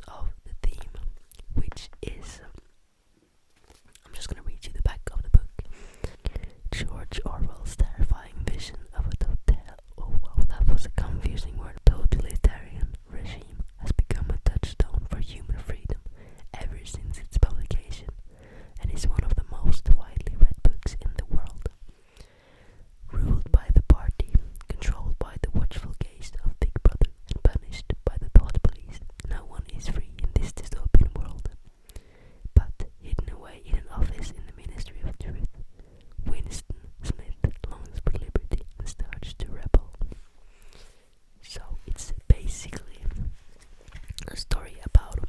of the theme, which is I'm just gonna read you the back of the book. George Orwell's terrifying vision of a that was a confusing word. Totalitarian regime has become a touchstone for human freedom ever since its publication, and is one of the most widely read books in the world. Ruled by the party, controlled by the watchful gaze of Big Brother, and punished by the thought police, no one is free in this dystopian world. But hidden away in an office in the Ministry of Truth, Winston Smith longs for liberty and starts to rebel. So it's basically a story about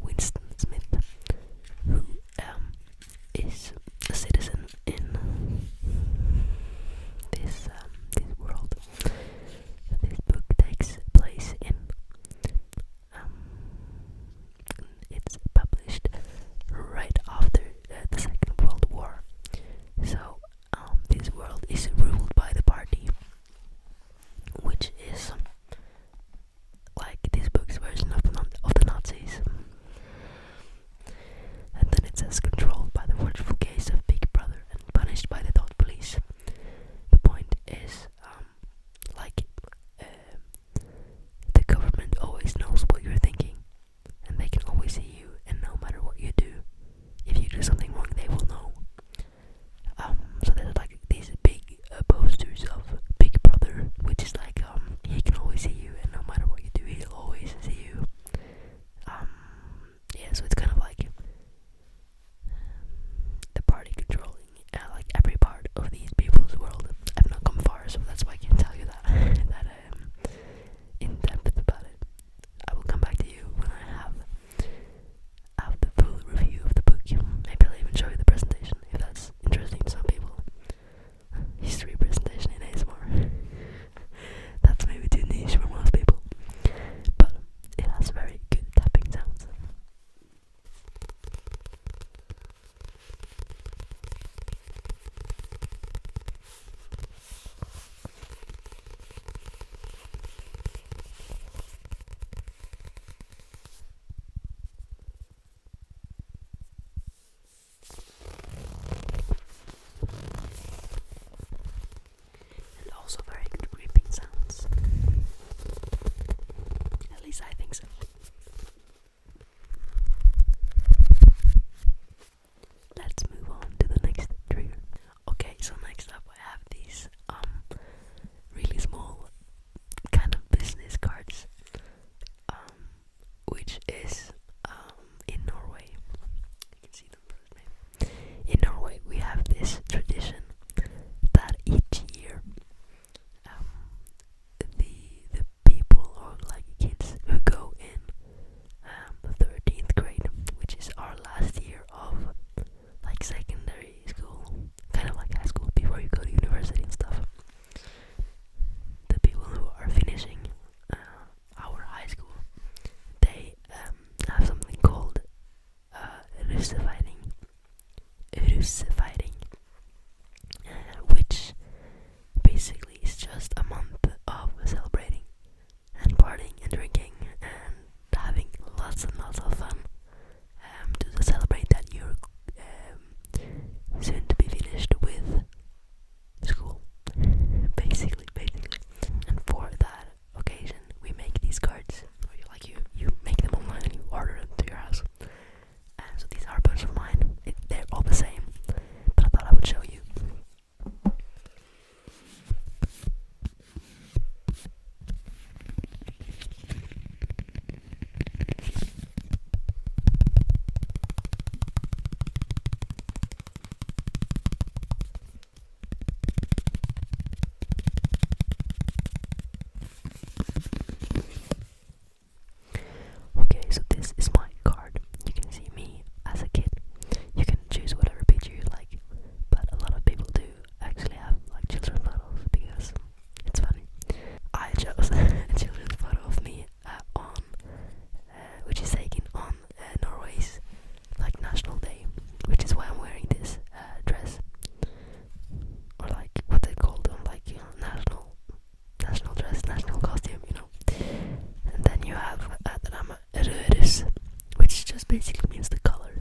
Winston Smith, who is a citizen in this world. This book takes place in. It's published right after the Second World War. So this world is ruled by the party, which is like this book's version of the Nazis. And then it says controlled by the watchful gaze of Big Brother and punished by the thought police. The point is, the government always knows what you're thinking, and they can always see you, and no matter what you do, if you do something wrong, they will know. So there's like these big posters of Big Brother, which is like he can always see you, and no matter what you do, he'll always see you. Yeah, so it's kind of like the party controlling like every part of these people's world. I've not come far, so that's why I can't tell you that in depth about it. I will come back to you when I have the full review of the book. Maybe I'll even show you the presentation if that's interesting to some people. History presentation in ASMR. That's maybe too niche for most people, but it has very good tapping sounds. And also very good creeping sounds. At least I think so. Let's move on to the next trigger. Okay, so next up I have these really small kind of business cards, which is in Norway. You can see them first, maybe. In Norway, we have this tradition that each year, the people or like kids who go in the 13th grade, which is our last year of like secondary school, kind of like high school before you go to university and stuff. The people who are finishing our high school, they have something called russefighting, which basically is just a month of celebrating and partying and drinking and having lots and lots of fun to celebrate that you're soon to be finished with school, basically. And for that occasion, we make these cards. You make them online and you order them to your house. So these are a bunch of mine. They're all the same, but I thought I would show you. basically means the color.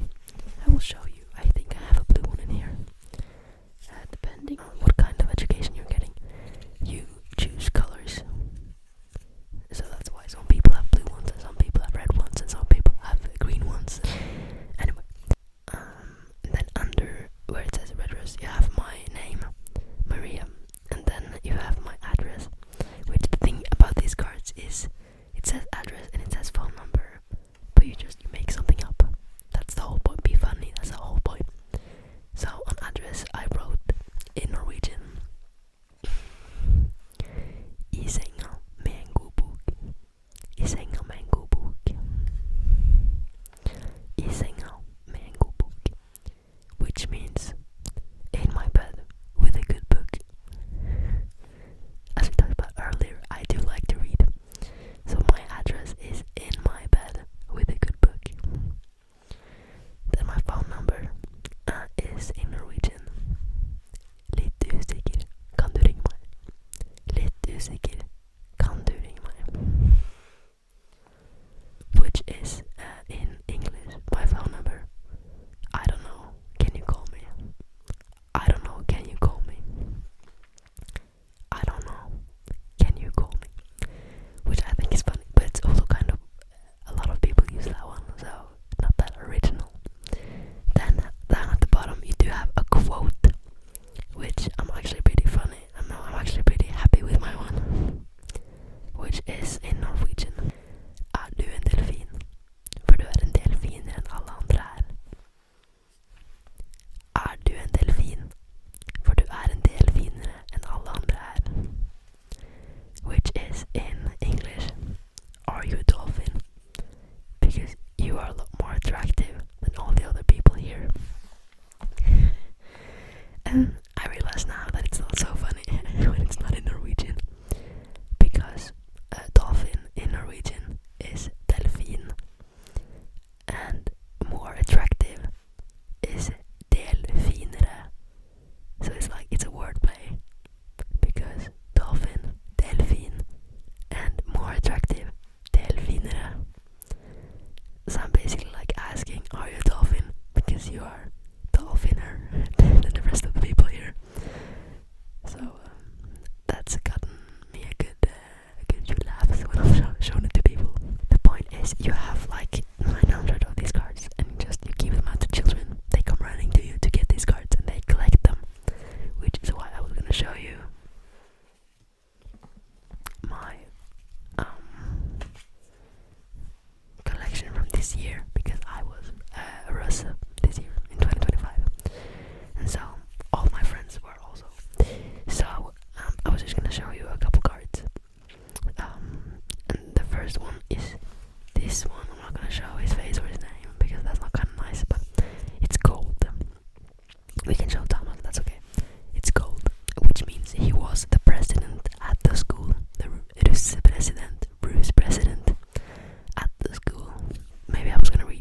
I will show you. I think I have a blue one in here. Depending on what kind of education you're getting, you choose colors. So that's why some people have blue ones and some people have red ones and some people have green ones. Anyway, and then under where it says red dress, you have my name, Maria, and then you have my address. Which the thing about these cards is, it says address and it says phone number, but you make something up. That's the whole point. Be funny. That's the whole point. So on address, I wrote in Norwegian, I senga med en god bok. I senga med en god bok. I senga med en god bok. Which means in my bed with a good book. As we talked about earlier, I do like to read. So my address is in my bed with a good book. Then my phone number is in Norwegian. Litt usikker, kan du ringe meg? Litt usikker, kan du ringe meg? Which is in English, my phone number. I don't know, can you call me? I don't know, can you call me? I don't know, can you call me? Which I think is funny, but it's also kind of, a lot of people use that one, so not that original. Then down at the bottom you do have a quote, which I'm actually pretty funny. I'm actually pretty happy with my one, which is in Norwegian. Er du en delfin? For du en del finere enn alle andre her. Er du en delfin? For du en del finere enn alle andre her. Which is in English, are you a dolphin? Because you are a lot more attractive than all the other people here. And I realize now that it's not so funny when it's not in Norwegian, because dolphin in Norwegian is delfin, and more attractive is delfinere. So it's like it's a wordplay, because dolphin, delfin, and more attractive, delfinere. So I'm basically like asking, are you a dolphin? Because you are dolphiner than the rest of the people here. So that's gotten me a good few laughs when I've shown it to people. The point is, you have like 900 of these cards, and you give them out to children. They come running to you to get these cards, and they collect them. Which is why I was gonna show you my collection from this year, because I was a russe this year in 2025, and so all my friends were also. So I was just gonna show you a couple cards, and the first one is this one. I'm not gonna show his face or his name because that's not kind of nice, but it's gold. We can show Thomas, that's okay. It's gold, which means he was the president at the school, the Bruce president at the school. Maybe I was gonna read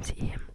can see him